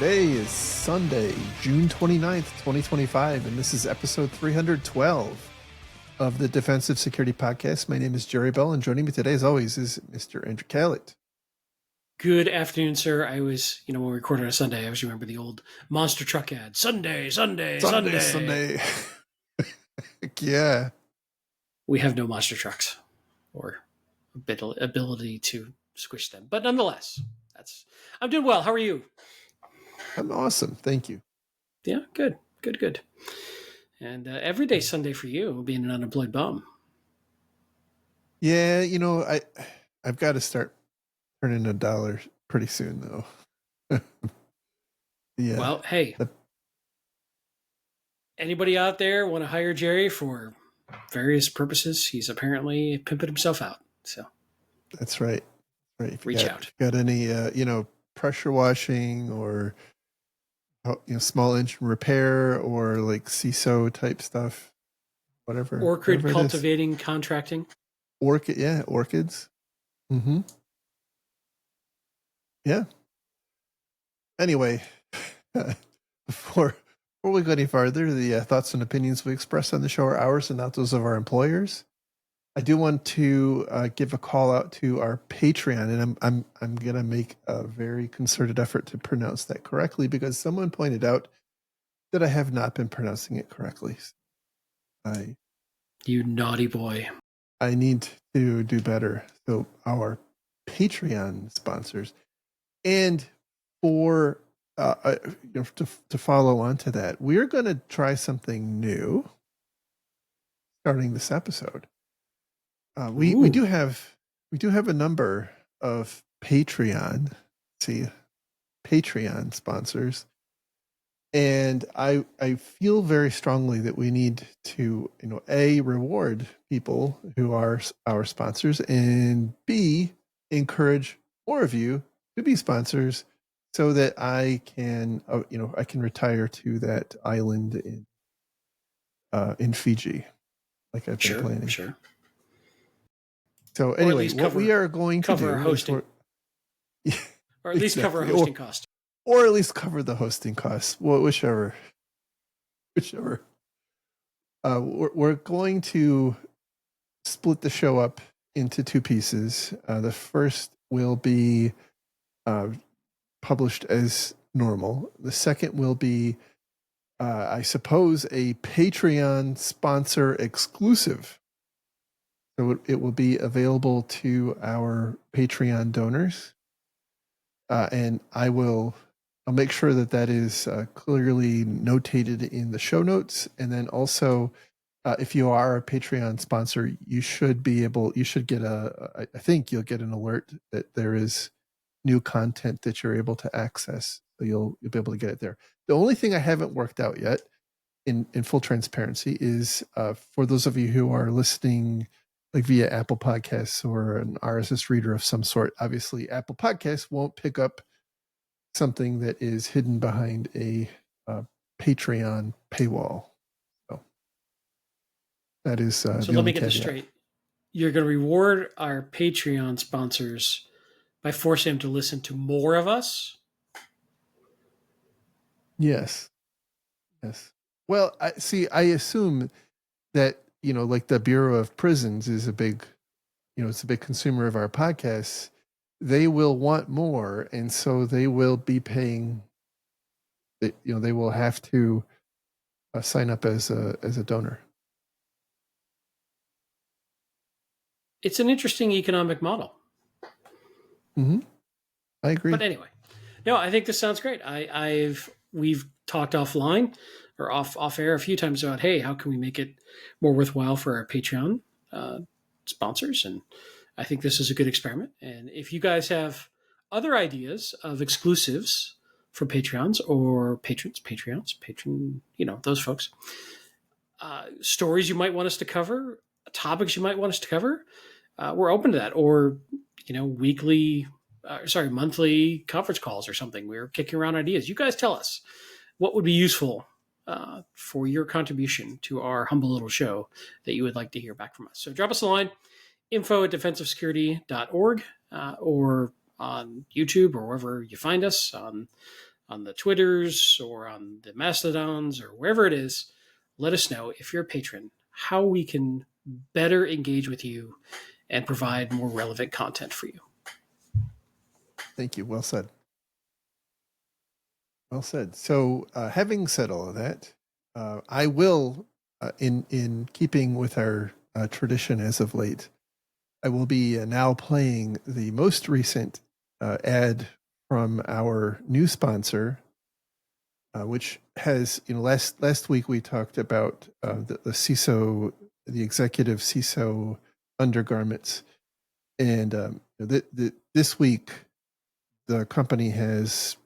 Today is Sunday, June 29th, 2025, and this is episode 312 of the Defensive Security Podcast. My name is Jerry Bell, and joining me today, as always, is Mr. Andrew Catlett. Good afternoon, sir. I was, when we recorded on a Sunday, I always remember the old monster truck ad. Sunday. Yeah. We have no monster trucks or ability to squish them. But nonetheless, I'm doing well. How are you? I'm awesome. Thank you. Yeah, good. And every day Sunday for you, being an unemployed bum. Yeah, I've got to start earning $1 pretty soon, though. Yeah. Well, hey, anybody out there want to hire Jerry for various purposes? He's apparently pimping himself out. So that's right. If reach out. If you got any, pressure washing or small engine repair or like CISO type stuff, whatever. Orchid cultivating, contracting. Orchids. Mm-hmm. Yeah. Anyway, before we go any farther, the thoughts and opinions we express on the show are ours and not those of our employers. I do want to give a call out to our Patreon, and I'm gonna make a very concerted effort to pronounce that correctly because someone pointed out that I have not been pronouncing it correctly. You naughty boy! I need to do better. So our Patreon sponsors, and for to follow on to that, we're going to try something new starting this episode. We do have a number of Patreon sponsors, and I feel very strongly that we need to reward people who are our sponsors, and B, encourage more of you to be sponsors so that I can retire to that island in Fiji like I've been planning. Sure. So anyway, what we are going to do our hosting, or at least cover our hosting cost, or at least cover the hosting costs. Well, whichever. We're going to split the show up into two pieces. The first will be published as normal. The second will be, I suppose, a Patreon sponsor exclusive. So it will be available to our Patreon donors, and I'll make sure that is clearly notated in the show notes. And then also, if you are a Patreon sponsor, you should get I think you'll get an alert that there is new content that you're able to access. So you'll be able to get it there. The only thing I haven't worked out yet, in full transparency, is for those of you who are listening like via Apple Podcasts or an RSS reader of some sort. Obviously, Apple Podcasts won't pick up something that is hidden behind a Patreon paywall. So that is. So let me get this straight. You're going to reward our Patreon sponsors by forcing them to listen to more of us? Yes. Well, I assume that like the Bureau of Prisons is a big consumer of our podcasts. They will want more, and so they will be paying. They will have to sign up as a donor. It's an interesting economic model. Mm-hmm. I agree. But anyway, no, I think this sounds great. We've talked offline or off air a few times about, hey, how can we make it more worthwhile for our Patreon sponsors? And I think this is a good experiment. And if you guys have other ideas of exclusives for Patreons or Patreons, those folks. Stories you might want us to cover, topics you might want us to cover. We're open to that. Or, monthly conference calls or something. We're kicking around ideas. You guys tell us what would be useful for your contribution to our humble little show that you would like to hear back from us. So drop us a line, info@defensivesecurity.org, or on YouTube or wherever you find us, on the Twitters or on the Mastodons or wherever it is. Let us know, if you're a patron, how we can better engage with you and provide more relevant content for you. Thank you. Well said. Well said. So, having said all of that, I will, in keeping with our tradition as of late, I will be now playing the most recent ad from our new sponsor, which has, last week we talked about the CISO, the executive CISO undergarments, and this week the company has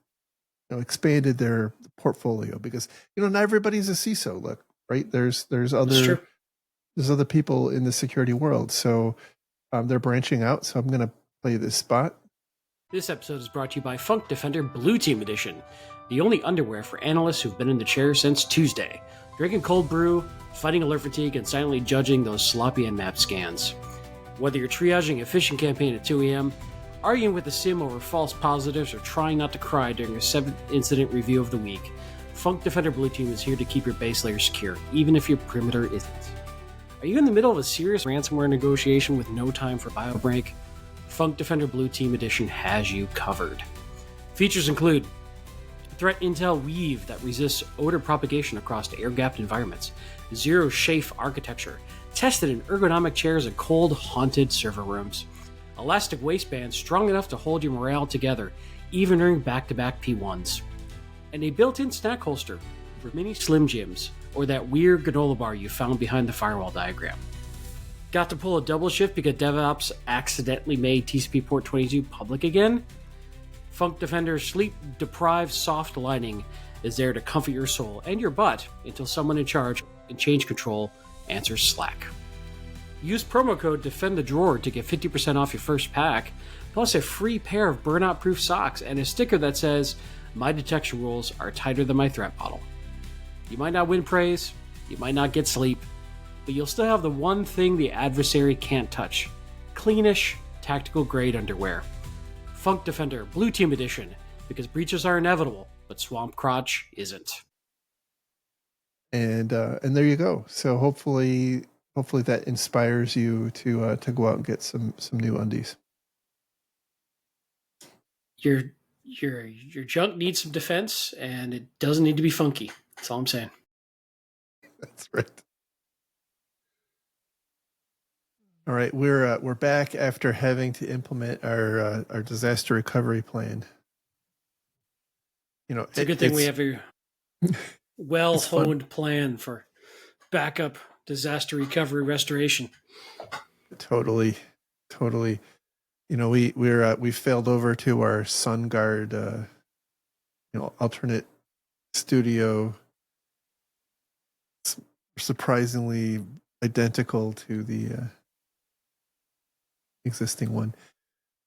expanded their portfolio, because not everybody's a CISO. Look, right? There's other people in the security world, so they're branching out. So I'm going to play this spot. This episode is brought to you by Funk Defender Blue Team Edition, the only underwear for analysts who've been in the chair since Tuesday, drinking cold brew, fighting alert fatigue, and silently judging those sloppy Nmap scans. Whether you're triaging a phishing campaign at 2 a.m., arguing with the SIM over false positives, or trying not to cry during your 7th incident review of the week, Funk Defender Blue Team is here to keep your base layer secure, even if your perimeter isn't. Are you in the middle of a serious ransomware negotiation with no time for bio break? Funk Defender Blue Team Edition has you covered. Features include Threat Intel Weave that resists odor propagation across air-gapped environments, Zero Chafe architecture, tested in ergonomic chairs and cold, haunted server rooms, elastic waistband strong enough to hold your morale together, even during back-to-back P1s, and a built-in snack holster for mini Slim Jims, or that weird granola bar you found behind the firewall diagram. Got to pull a double shift because DevOps accidentally made TCP port 22 public again? Funk Defender's sleep-deprived soft lining is there to comfort your soul and your butt until someone in charge in change control answers Slack. Use promo code Defend the Drawer to get 50% off your first pack, plus a free pair of burnout-proof socks and a sticker that says, "My detection rules are tighter than my threat model." You might not win praise, you might not get sleep, but you'll still have the one thing the adversary can't touch: cleanish, tactical-grade underwear. Funk Defender Blue Team Edition, because breaches are inevitable, but Swamp Crotch isn't. And there you go. So hopefully that inspires you to go out and get some new undies. Your junk needs some defense, and it doesn't need to be funky. That's all I'm saying. That's right. All right, we're back after having to implement our disaster recovery plan. It's a good thing we have a well-honed plan for backup, disaster recovery, restoration. Totally. We failed over to our SunGuard, alternate studio, surprisingly identical to the existing one.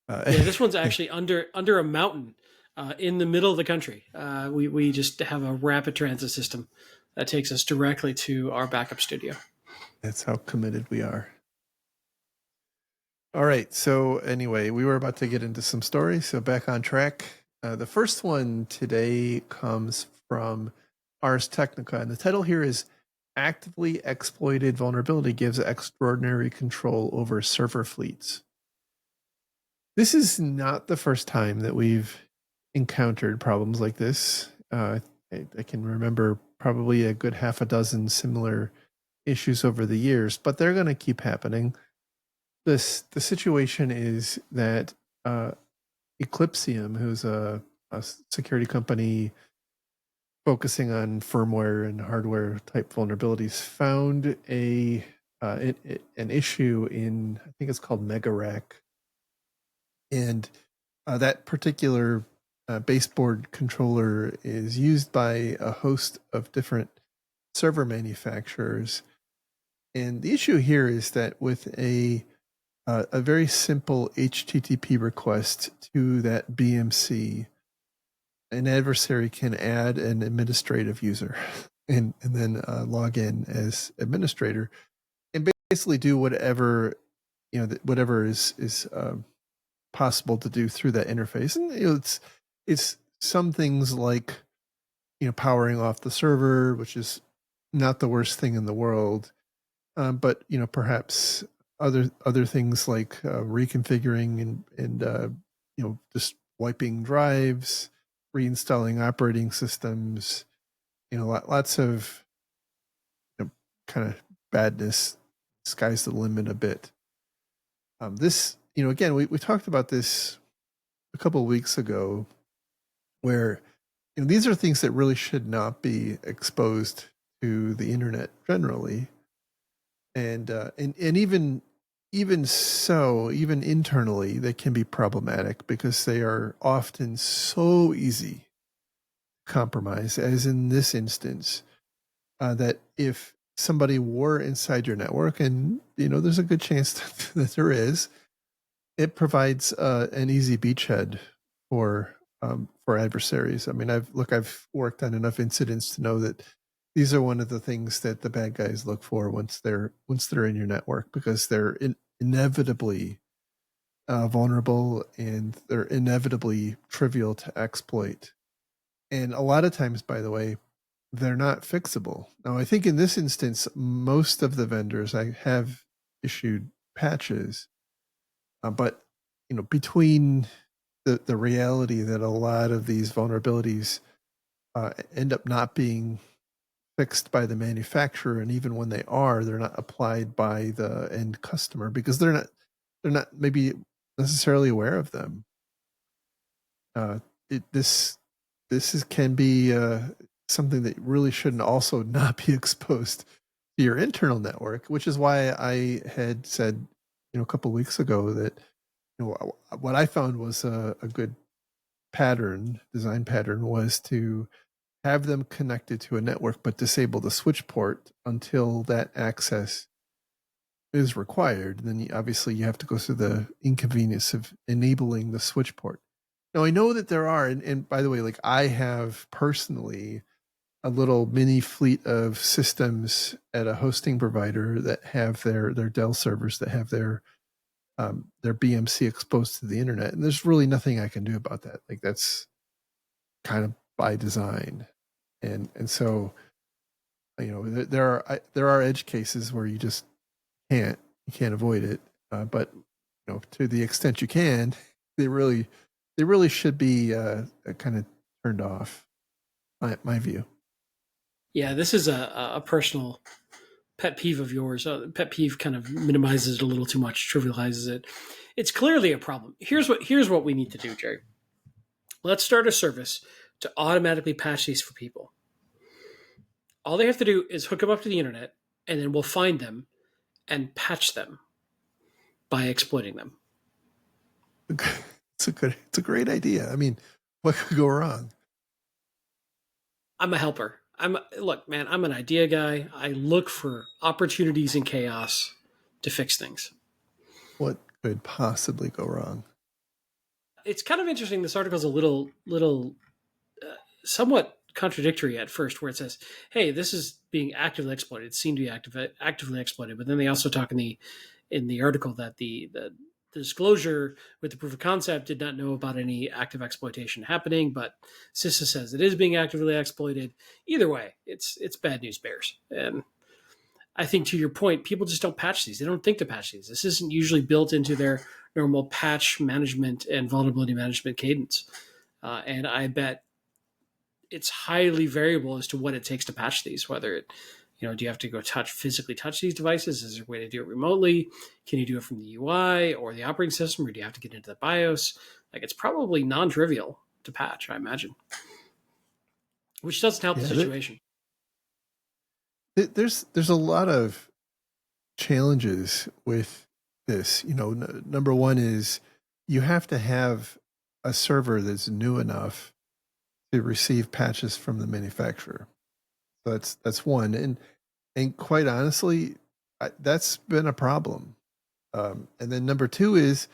This one's actually under a mountain in the middle of the country. We just have a rapid transit system that takes us directly to our backup studio. That's how committed we are. All right. So anyway, we were about to get into some stories. So back on track. The first one today comes from Ars Technica, and the title here is "Actively Exploited Vulnerability Gives Extraordinary Control Over Server Fleets." This is not the first time that we've encountered problems like this. I can remember probably a good half a dozen similar issues over the years, but they're going to keep happening. The situation is that Eclipsium, who's a security company focusing on firmware and hardware type vulnerabilities, found an issue in, I think it's called MegaRack. And that particular baseboard controller is used by a host of different server manufacturers. And the issue here is that with a very simple HTTP request to that BMC, an adversary can add an administrative user and then log in as administrator and basically do whatever whatever is possible to do through that interface. And it's some things like powering off the server, which is not the worst thing in the world, but perhaps other things like reconfiguring and just wiping drives, reinstalling operating systems, lots of kind of badness. Sky's the limit a bit. This, again, we talked about this a couple of weeks ago, where these are things that really should not be exposed to the internet generally, and even so, even internally, they can be problematic because they are often so easy to compromise, as in this instance, that if somebody were inside your network, and there's a good chance that there is, it provides an easy beachhead for adversaries. I mean, I've worked on enough incidents to know that these are one of the things that the bad guys look for once they're in your network, because they're inevitably vulnerable, and they're inevitably trivial to exploit. And a lot of times, by the way, they're not fixable. Now, I think in this instance, most of the vendors I have issued patches, but between the reality that a lot of these vulnerabilities end up not being fixed by the manufacturer, and even when they are, they're not applied by the end customer because they're not maybe necessarily aware of them. This can be something that really shouldn't also not be exposed to your internal network, which is why I had said a couple of weeks ago that what I found was a good design pattern was to have them connected to a network, but disable the switch port until that access is required. Then obviously you have to go through the inconvenience of enabling the switch port. Now, I know that there are, and by the way, like I have personally a little mini fleet of systems at a hosting provider that have their Dell servers that have their BMC exposed to the internet, and there's really nothing I can do about that. Like that's kind of by design, and so there are edge cases where you just can't avoid it, but to the extent you can, they really should be kind of turned off. My view. Yeah, this is a personal pet peeve of yours. Pet peeve kind of minimizes it a little too much, trivializes it. It's clearly a problem. Here's what we need to do, Jerry. Let's start a service to automatically patch these for people. All they have to do is hook them up to the internet, and then we'll find them and patch them by exploiting them. It's a great idea. I mean, what could go wrong? I'm a helper. Look, man, I'm an idea guy. I look for opportunities in chaos to fix things. What could possibly go wrong? It's kind of interesting. This article is a little somewhat contradictory at first, where it says, "Hey, this is being actively exploited. It's seen to be actively exploited." But then they also talk in the article that the disclosure with the proof of concept did not know about any active exploitation happening, but CISA says it is being actively exploited. Either way, it's bad news bears. And I think to your point, people just don't patch these. They don't think to patch these. This isn't usually built into their normal patch management and vulnerability management cadence. And I bet it's highly variable as to what it takes to patch these, whether it, do you have to go physically touch these devices? Is there a way to do it remotely? Can you do it from the UI or the operating system, or do you have to get into the BIOS? Like, it's probably non-trivial to patch, I imagine, which doesn't help the situation. There's a lot of challenges with this. Number one is you have to have a server that's new enough to receive patches from the manufacturer. So that's one, and quite honestly, that's been a problem. And then number two is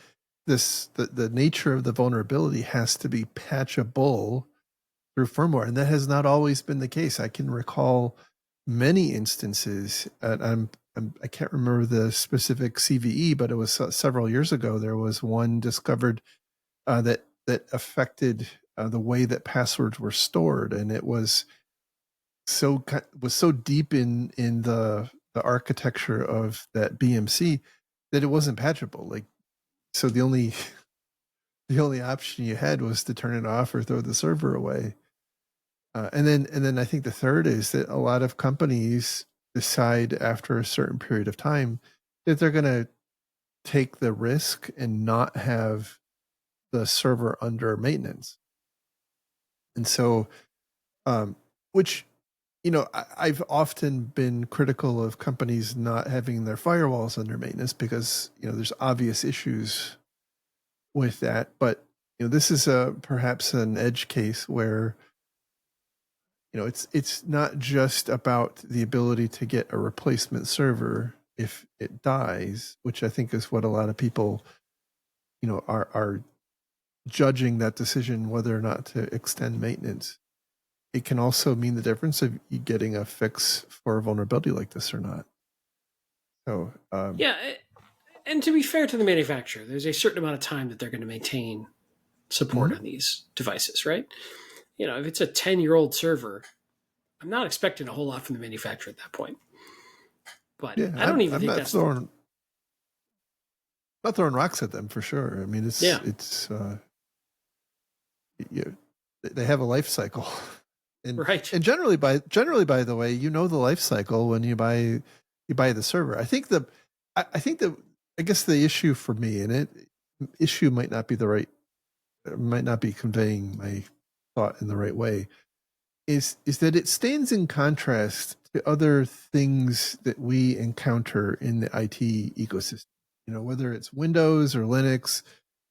the nature of the vulnerability has to be patchable through firmware, and that has not always been the case. I can recall many instances. I can't remember the specific CVE, but it was several years ago. There was one discovered that affected the way that passwords were stored, and it was so deep in the architecture of that BMC that it wasn't patchable. Like, so the only option you had was to turn it off or throw the server away. And then I think the third is that a lot of companies decide after a certain period of time that they're going to take the risk and not have the server under maintenance. And so, which, I've often been critical of companies not having their firewalls under maintenance because, there's obvious issues with that. But, this is perhaps an edge case where, it's not just about the ability to get a replacement server if it dies, which I think is what a lot of people, are judging that decision whether or not to extend maintenance. It can also mean the difference of you getting a fix for a vulnerability like this or not. So Yeah, and to be fair to the manufacturer, there's a certain amount of time that they're going to maintain support on these devices, right? If it's a 10-year-old server, I'm not expecting a whole lot from the manufacturer at that point. But yeah, I don't even think not that's throwing rocks at them for sure. I mean, it's they have a life cycle, and right. And generally, by the way, the life cycle when you buy the server. I think I guess the issue for me, and issue might not be conveying my thought in the right way, is that it stands in contrast to other things that we encounter in the IT ecosystem. Whether it's Windows or Linux,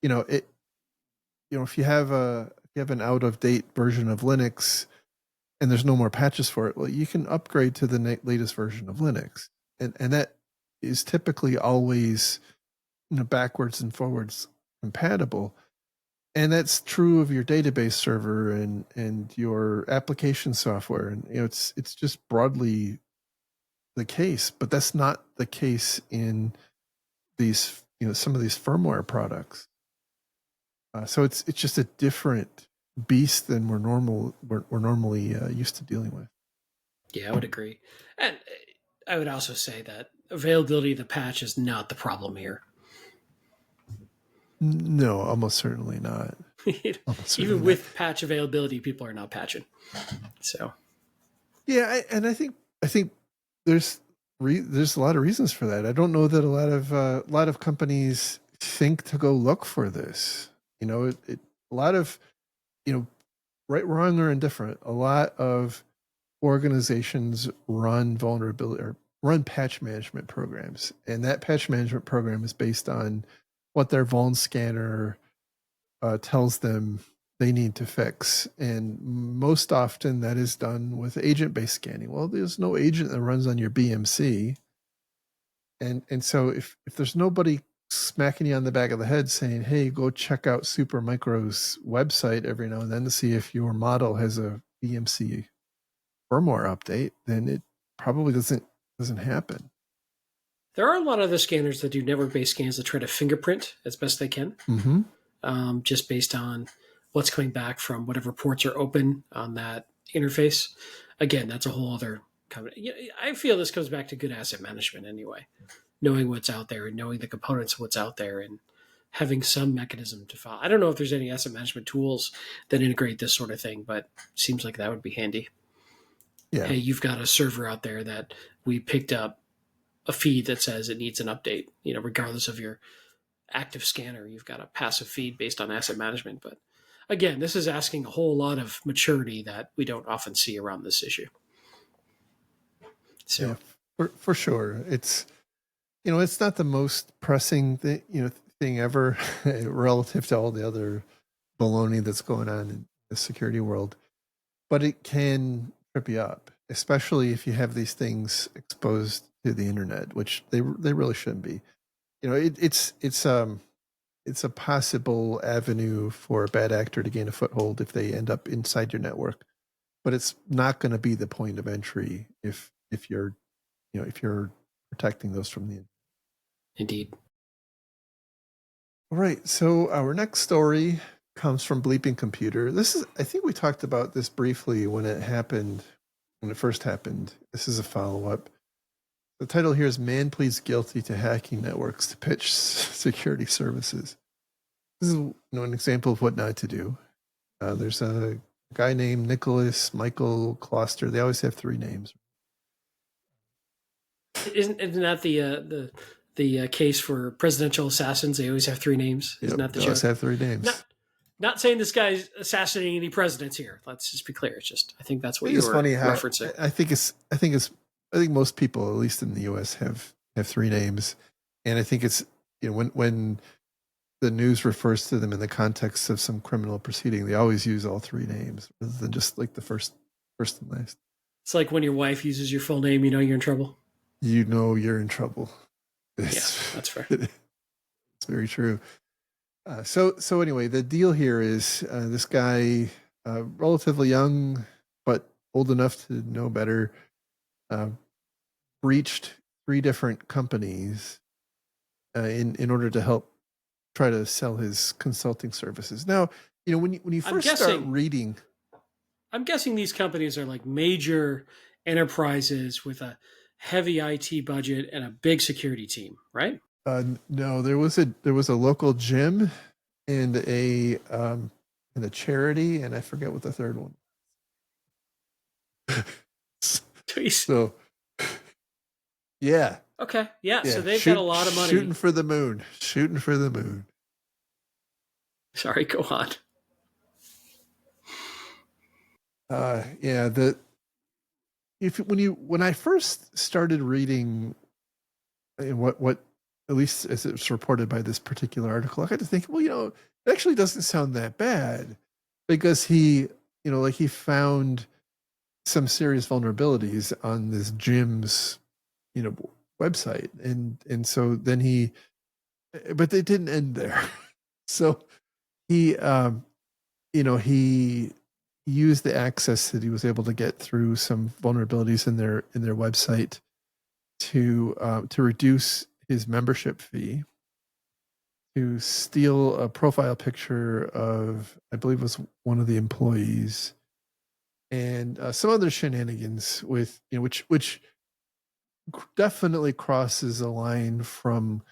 if you have an out of date version of Linux and there's no more patches for it, well, you can upgrade to the latest version of Linux, and that is typically always backwards and forwards compatible. And that's true of your database server and your application software. And it's just broadly the case, but that's not the case in these, some of these firmware products. So it's just a different beast than we're normally used to dealing with. Yeah, I would agree. And I would also say that availability of the patch is not the problem here. No, almost certainly not. Even with patch availability, people are not patching. So, yeah, and I think there's a lot of reasons for that. I don't know that a lot of companies think to go look for this. A lot of, right, wrong, or indifferent, a lot of organizations run vulnerability or run patch management programs, and that patch management program is based on what their vuln scanner tells them they need to fix. And most often that is done with agent-based scanning. Well, there's no agent that runs on your BMC. And so if there's nobody smacking you on the back of the head saying, hey, go check out Supermicro's website every now and then to see if your model has a BMC firmware update, then it probably doesn't happen. There are a lot of other scanners that do network-based scans that try to fingerprint as best they can, just based on what's coming back from whatever ports are open on that interface. Again, that's a whole other kind of. I feel this comes back to good asset management anyway, knowing what's out there and knowing the components of what's out there and having some mechanism to follow. I don't know if there's any asset management tools that integrate this sort of thing, but it seems like that would be handy. Yeah. Hey, you've got a server out there that we picked up a feed that says it needs an update, regardless of your active scanner, you've got a passive feed based on asset management. But again, this is asking a whole lot of maturity that we don't often see around this issue. So for sure. It's, it's not the most pressing thing ever relative to all the other baloney that's going on in the security world, but it can trip you up, especially if you have these things exposed to the internet, which they really shouldn't be. You know, it's a possible avenue for a bad actor to gain a foothold if they end up inside your network, but it's not going to be the point of entry if you're if you're protecting those from the. Indeed. All right, so our next story comes from Bleeping Computer. This is, I think we talked about this briefly when it first happened. This is a follow up. The title here is "Man Pleads Guilty to Hacking Networks to Pitch Security Services." This is an example of what not to do. There's a guy named Nicholas Michael Kloster. They always have 3 names. Isn't that the case for presidential assassins? They always have 3 names. Isn't that the they joke? always have 3 names. Not saying this guy's assassinating any presidents here. Let's just be clear. It's just I think that's what you're referencing. I think most people, at least in the U.S., have 3 names, and I think it's when the news refers to them in the context of some criminal proceeding, they always use all 3 names rather than just like the first and last. It's like when your wife uses your full name, you know you're in trouble. You know you're in trouble. Yeah, that's fair. It's very true. So anyway, the deal here is this guy, relatively young but old enough to know better, breached 3 different companies in order to help try to sell his consulting services. Now, when you first start reading, I'm guessing these companies are like major enterprises with a heavy IT budget and a big security team, right? No, there was a local gym and a charity, and I forget what the third one. So, yeah. Okay. Yeah. So they've got a lot of money. Shooting for the moon. Sorry, go on. When I first started reading what at least as it's reported by this particular article, I had to think, well, it actually doesn't sound that bad, because he found some serious vulnerabilities on this gym's website, and so then but they didn't end there. So he he used the access that he was able to get through some vulnerabilities in their website to reduce his membership fee, to steal a profile picture of, I believe it was one of the employees, and some other shenanigans with which definitely crosses a line from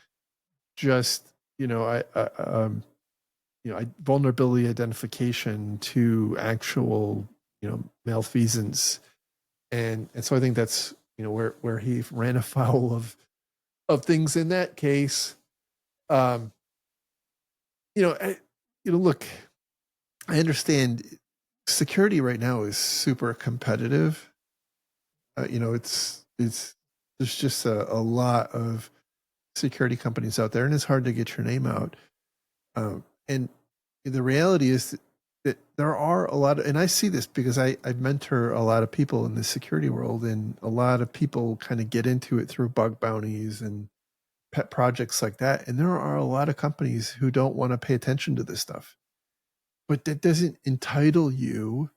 just vulnerability identification to actual malfeasance, and so I think that's where he ran afoul of things in that case. Look, I understand security right now is super competitive. It's there's just a lot of security companies out there, and it's hard to get your name out. And the reality is that there are a lot of, and I see this because I mentor a lot of people in the security world, and a lot of people kind of get into it through bug bounties and pet projects like that. And there are a lot of companies who don't want to pay attention to this stuff, but that doesn't entitle you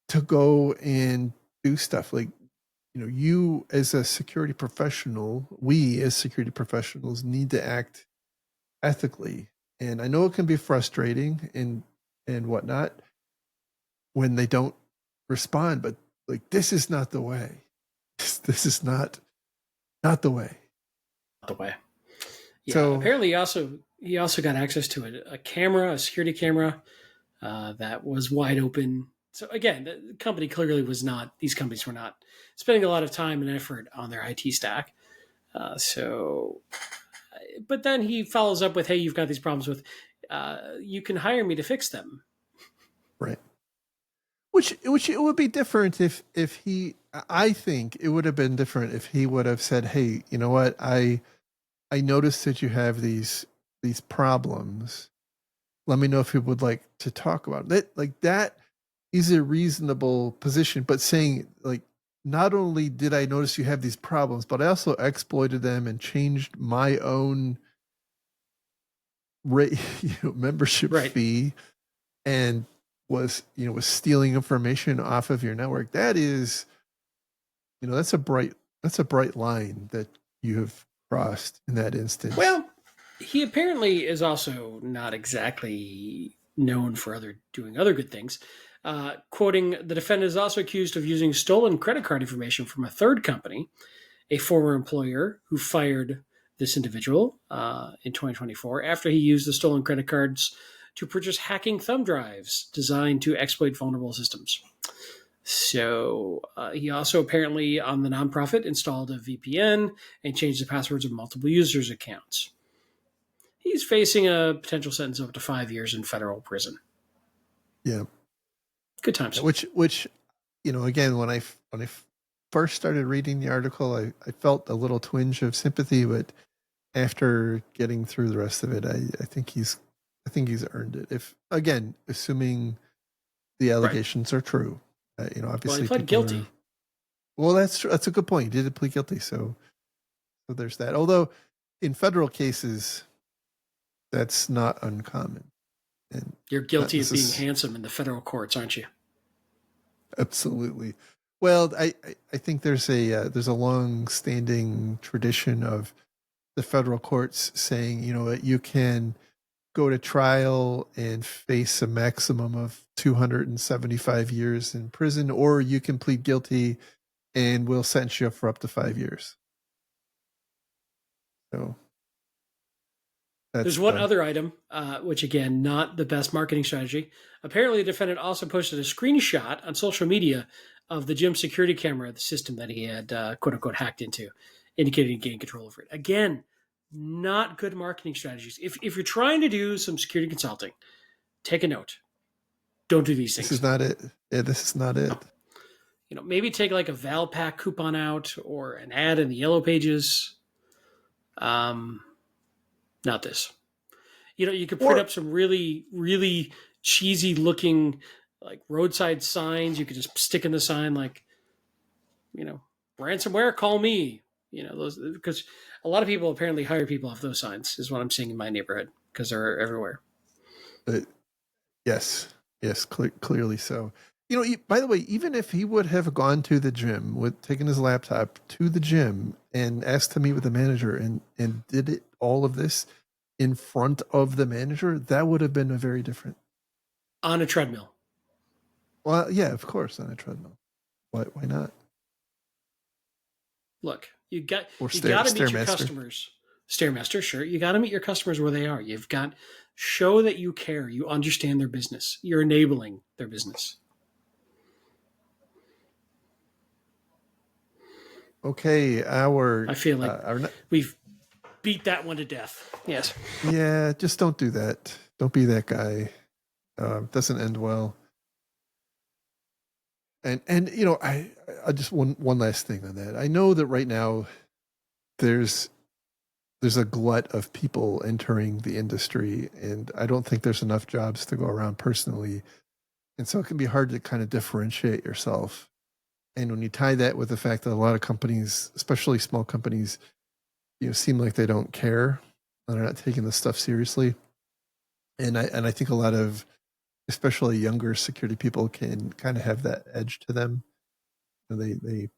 to go and do stuff like, you as a security professional, we as security professionals need to act ethically. And I know it can be frustrating and whatnot when they don't respond, but like, this is not the way. This is not the way. Not the way. Yeah, so apparently he also got access to a camera, a security camera that was wide open. So again, the company clearly was not, these companies were not spending a lot of time and effort on their IT stack. But then he follows up with, hey, you've got these problems with, you can hire me to fix them. Right. Which it would be different if he, I think it would have been different if he would have said, hey, you know what? I noticed that you have these problems, let me know if you would like to talk about it. Like that is a reasonable position, but saying like, not only did I notice you have these problems, but I also exploited them and changed my own rate, membership Right. fee, and was stealing information off of your network. That is, that's a bright line that you have crossed in that instance. Well, he apparently is also not exactly known for doing other good things. Quoting, the defendant is also accused of using stolen credit card information from a third company, a former employer who fired this individual in 2024 after he used the stolen credit cards to purchase hacking thumb drives designed to exploit vulnerable systems. So he also apparently on the nonprofit installed a VPN and changed the passwords of multiple users' accounts. He's facing a potential sentence of up to 5 years in federal prison. Yeah. Good times. Which, again, when I first started reading the article, I felt a little twinge of sympathy, but after getting through the rest of it, I think he's earned it. If, again, assuming the allegations are true, obviously, well, he pled guilty. Well, that's true. That's a good point. He did plead guilty, so there's that. Although in federal cases, that's not uncommon. And you're guilty of being handsome in the federal courts, aren't you? Absolutely. Well, I think there's a long-standing tradition of the federal courts saying, you can go to trial and face a maximum of 275 years in prison, or you can plead guilty and we'll sentence you for up to 5 years. So there's one other item, which again, not the best marketing strategy. Apparently, the defendant also posted a screenshot on social media of the gym security camera, the system that he had quote unquote hacked into, indicating he gained control over it. Again, not good marketing strategies. If you're trying to do some security consulting, take a note. Don't do these things. This is not it. Yeah, this is not it. Maybe take like a Valpak coupon out or an ad in the Yellow Pages. Not this. You could print up some really, really cheesy looking like roadside signs. You could just stick in the sign like, ransomware, call me. Those, because a lot of people apparently hire people off those signs is what I'm seeing in my neighborhood because they're everywhere. Yes, clearly so. By the way, even if he would have gone to the gym, taken his laptop to the gym and asked to meet with the manager and did it all of this in front of the manager, that would have been a very different. On a treadmill. Well, yeah, of course, on a treadmill. Why not? Look, you got to meet your customers. Stairmaster, sure. You got to meet your customers where they are. You've got show that you care. You understand their business. You're enabling their business. Okay, I feel like we've beat that one to death. Yes. Yeah, just don't do that. Don't be that guy. Doesn't end well. And I just one last thing on that. I know that right now there's a glut of people entering the industry, and I don't think there's enough jobs to go around personally. And so it can be hard to kind of differentiate yourself. And when you tie that with the fact that a lot of companies, especially small companies, seem like they don't care, they're not taking this stuff seriously. And I think a lot of, especially younger security people, can kind of have that edge to them. They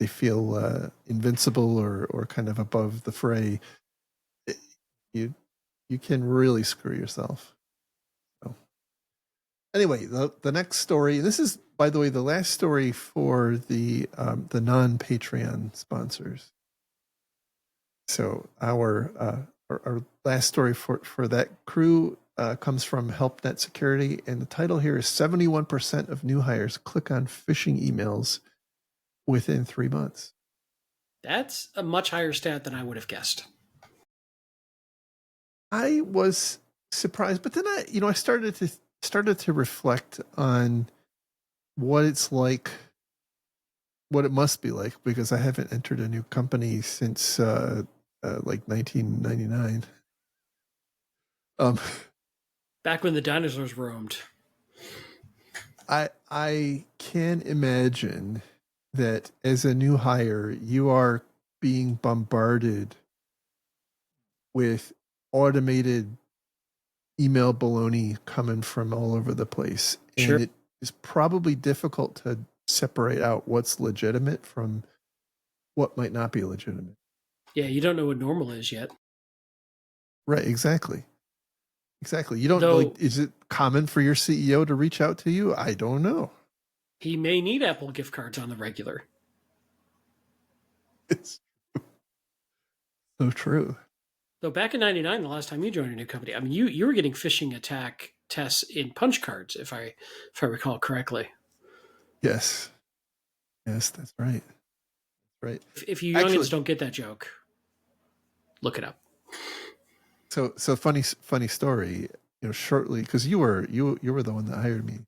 feel invincible or kind of above the fray. You can really screw yourself. So anyway, the next story. This is, by the way, the last story for the non-Patreon sponsors. So our last story for that crew comes from HelpNet Security, and the title here is 71% of new hires click on phishing emails within 3 months. That's a much higher stat than I would have guessed. I was surprised, but then I started to reflect on what it's like, what it must be like, because I haven't entered a new company since like 1999. Back when the dinosaurs roamed. I can imagine that as a new hire, you are being bombarded with automated email baloney coming from all over the place. Sure. And it is probably difficult to separate out what's legitimate from what might not be legitimate. Yeah, you don't know what normal is yet. Right, exactly. Exactly. You don't Though like, is it common for your CEO to reach out to you? I don't know. he may need Apple gift cards on the regular. It's so true. Though back in '99, the last time you joined a new company, I mean, you were getting phishing attack tests in punch cards, if I recall correctly. Yes. Yes, that's right. Right. If you Actually, youngins don't get that joke, look it up. so funny story. You know, shortly because you were the one that hired me.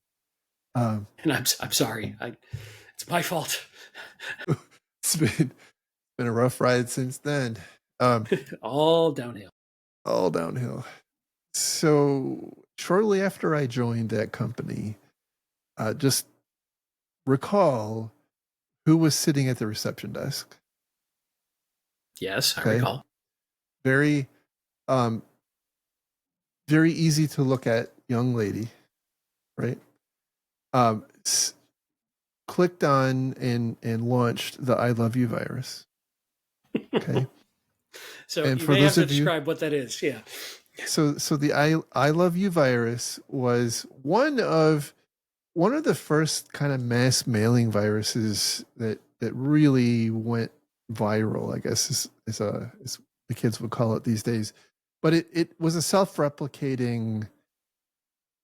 And I'm sorry. It's my fault. It's been a rough ride since then. All downhill. All downhill. So shortly after I joined that company, just recall who was sitting at the reception desk. Yes, I Okay, recall. very, um, very easy to look at young lady, right? Um, clicked on and launched the I Love You virus. Okay. So And you for may have those to of you, describe what that is. Yeah. so the I Love You virus was one of the first kind of mass mailing viruses that really went viral, I guess is the kids would call it these days. But it was a self-replicating,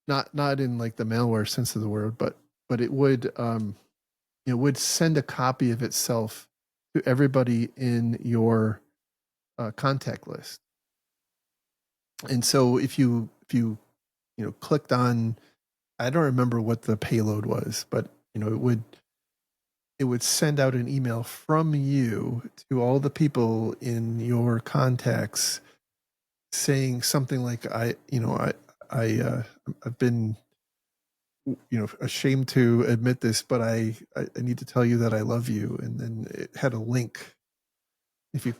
not in like the malware sense of the word, but it would would send a copy of itself to everybody in your contact list. And so if you clicked on, I don't remember what the payload was, but it would send out an email from you to all the people in your contacts saying something like I've been ashamed to admit this, but I need to tell you that I love you. And then it had a link if you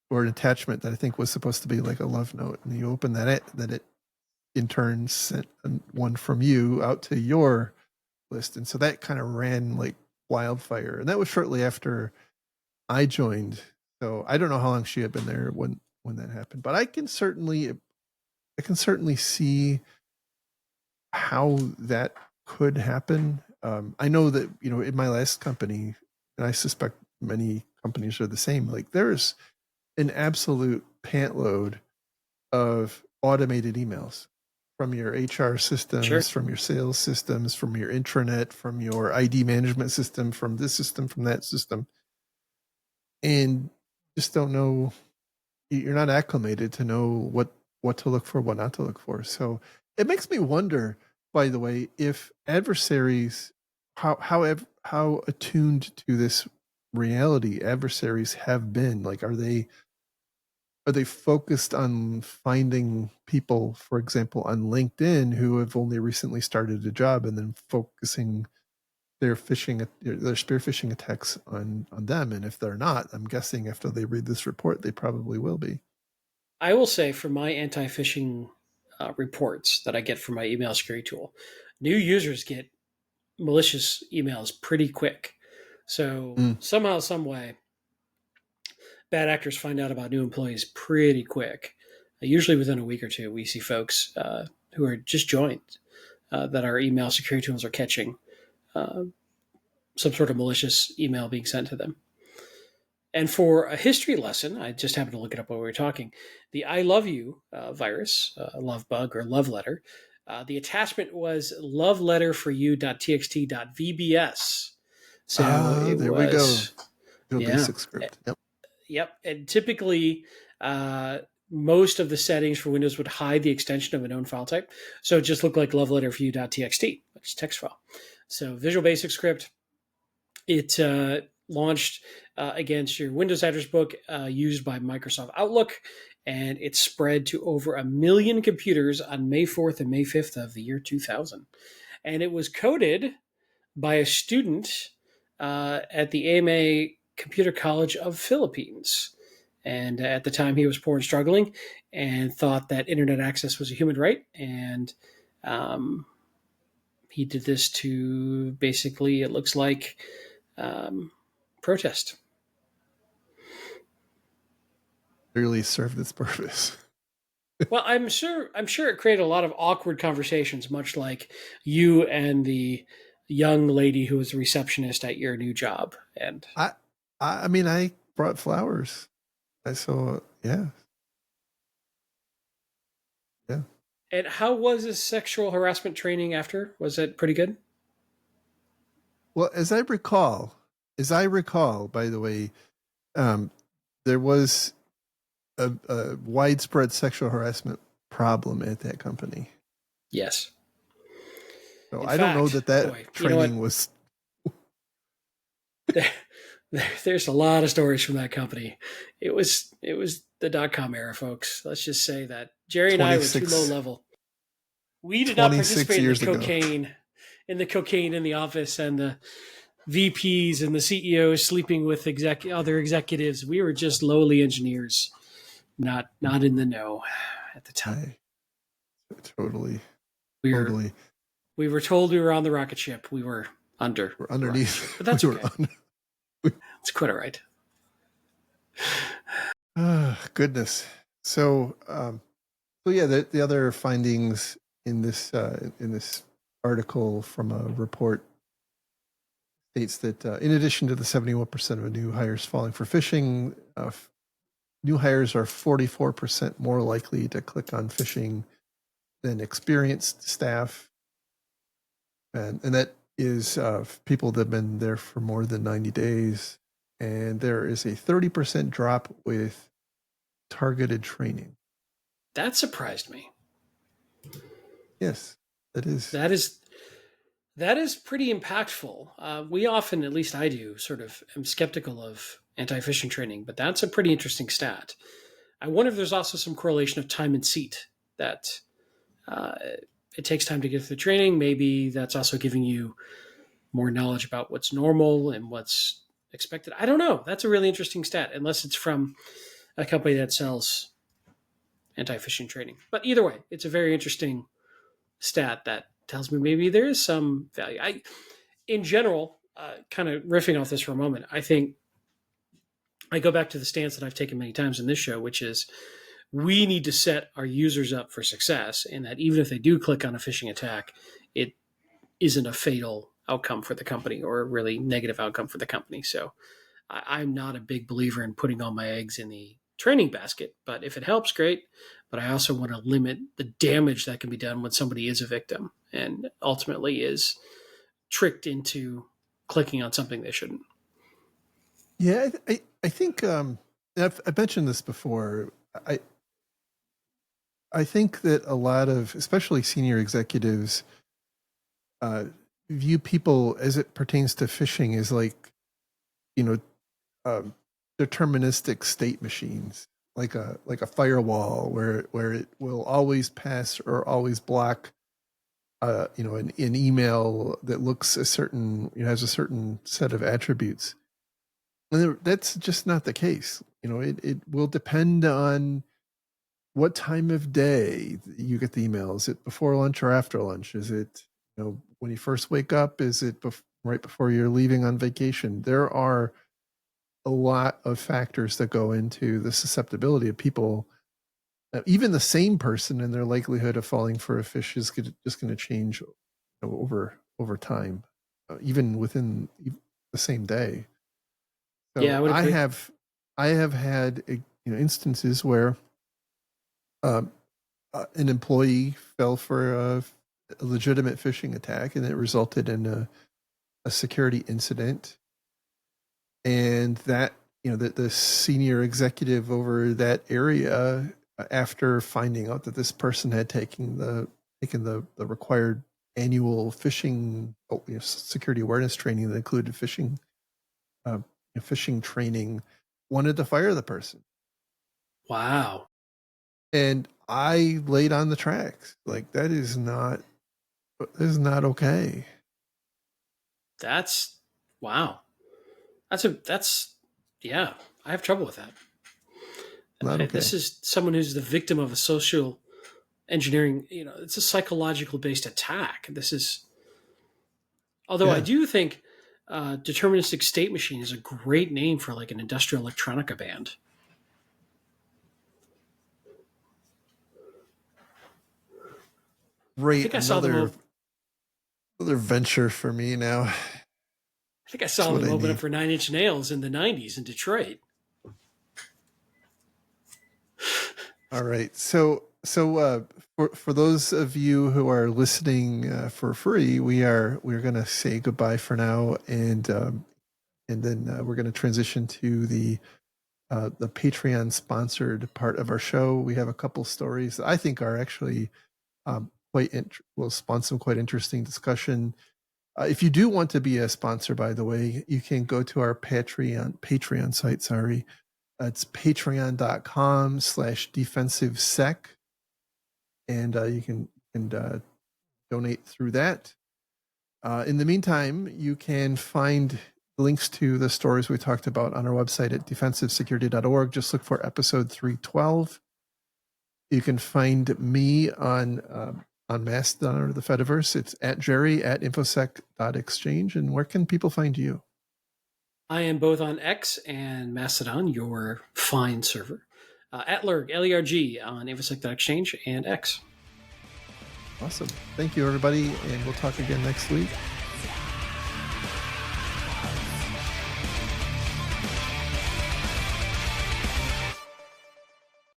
or an attachment that I think was supposed to be like a love note, and you open it in turn sent one from you out to your list. And so that kind of ran like wildfire. And that was shortly after I joined. So I don't know how long she had been there when that happened, but I can certainly see how that could happen. I know that, in my last company, and I suspect many companies are the same, like there's an absolute pant load of automated emails from your HR systems, Sure. from your sales systems, from your intranet, from your ID management system, from this system, from that system. And just don't know, you're not acclimated to know what to look for, what not to look for. So it makes me wonder, by the way, if adversaries, how attuned to this reality adversaries have been. Like, are they focused on finding people, for example, on LinkedIn who have only recently started a job and then focusing their spear phishing attacks on them? And if they're not, I'm guessing after they read this report, they probably will be. I will say for my anti-phishing reports that I get from my email security tool, new users get malicious emails pretty quick. So somehow, some way, bad actors find out about new employees pretty quick. Usually within a week or two, we see folks who are just joined that our email security tools are catching some sort of malicious email being sent to them. And for a history lesson, I just happened to look it up while we were talking. The I Love You virus, love bug or love letter, the attachment was loveletterforyou.txt.vbs. So There we go. Visual yeah. Basic script. Yep. Yep. And typically, most of the settings for Windows would hide the extension of a known file type. So it just looked like loveletterforyou.txt, which is text file. So Visual Basic script, it launched against your Windows address book used by Microsoft Outlook and it spread to over 1 million computers on May 4th and May 5th of the year 2000. And it was coded by a student at the AMA Computer College of Philippines. And at the time, he was poor and struggling and thought that internet access was a human right. And he did this to basically, it looks like, protest. Clearly served its purpose. Well, I'm sure it created a lot of awkward conversations, much like you and the young lady who was a receptionist at your new job. And I mean, I brought flowers. I saw, yeah. Yeah. And how was his sexual harassment training after? Was it pretty good? Well, as I recall, by the way, there was a widespread sexual harassment problem at that company. Yes. So In I don't know fact, that boy, training was. There's a lot of stories from that company. It was the .com era, folks. Let's just say that Jerry and I were too low level. We did not 26 participate in the years ago. cocaine in the office and the VPs and the CEOs sleeping with other executives. We were just lowly engineers, not in the know at the time. Totally. We were told we were on the rocket ship. We were under. We're underneath. But that's okay. It's quite all right. Goodness. So yeah, the other findings in this article from a report states that in addition to the 71% of new hires falling for phishing, new hires are 44% more likely to click on phishing than experienced staff, and that is people that have been there for more than 90 days. And there is a 30% drop with targeted training. That surprised me. Yes, that is. That is pretty impactful. We often, at least I do, sort of am skeptical of anti-phishing training, but that's a pretty interesting stat. I wonder if there's also some correlation of time and seat, that it takes time to get through the training. Maybe that's also giving you more knowledge about what's normal and what's expected. I don't know. That's a really interesting stat, unless it's from a company that sells anti-phishing training. But either way, it's a very interesting stat that tells me maybe there is some value. In general, kind of riffing off this for a moment, I think I go back to the stance that I've taken many times in this show, which is we need to set our users up for success, and that even if they do click on a phishing attack, it isn't a fatal outcome for the company or a really negative outcome for the company. So I'm not a big believer in putting all my eggs in the training basket, but if it helps, great. But I also want to limit the damage that can be done when somebody is a victim and ultimately is tricked into clicking on something they shouldn't. Yeah, I think I've mentioned this before. I think that a lot of, especially senior executives, view people as it pertains to phishing as like, deterministic state machines, like a firewall where it will always pass or always block, an email that looks a certain, has a certain set of attributes. And that's just not the case. It will depend on what time of day you get the email. Is it before lunch or after lunch? Is it, when you first wake up? Is it right before you're leaving on vacation? There are a lot of factors that go into the susceptibility of people. Even the same person and their likelihood of falling for a fish is just going to change over time, even within the same day. So yeah, I have had instances where an employee fell for a legitimate phishing attack, and it resulted in a security incident. And that, the senior executive over that area, after finding out that this person had taken the required annual phishing security awareness training that included phishing training, wanted to fire the person. Wow. and I laid on the tracks. Like that is not okay. That's wow. That's yeah. I have trouble with that. Not This okay. is someone who's the victim of a social engineering. It's a psychological based attack. This is, although I Yeah. do think deterministic state machine is a great name for like an industrial electronica band. I Great. think I saw them. Another venture for me now. I think I That's saw what them I open up need. for Nine Inch Nails in the '90s in Detroit. All right. So for those of you who are listening for free, we're going to say goodbye for now, and then we're going to transition to the Patreon sponsored part of our show. We have a couple stories that I think are actually will spawn some quite interesting discussion. If you do want to be a sponsor, by the way, you can go to our Patreon site. Sorry, it's patreon.com/defensivesec, and you can donate through that. In the meantime, you can find links to the stories we talked about on our website at defensivesecurity.org. Just look for episode 312. You can find me on Mastodon or the Fediverse. It's at Jerry at infosec.exchange. And where can people find you? I am both on X and Mastodon, your fine server. At Lerg, Lerg on infosec.exchange and X. Awesome. Thank you, everybody. And we'll talk again next week.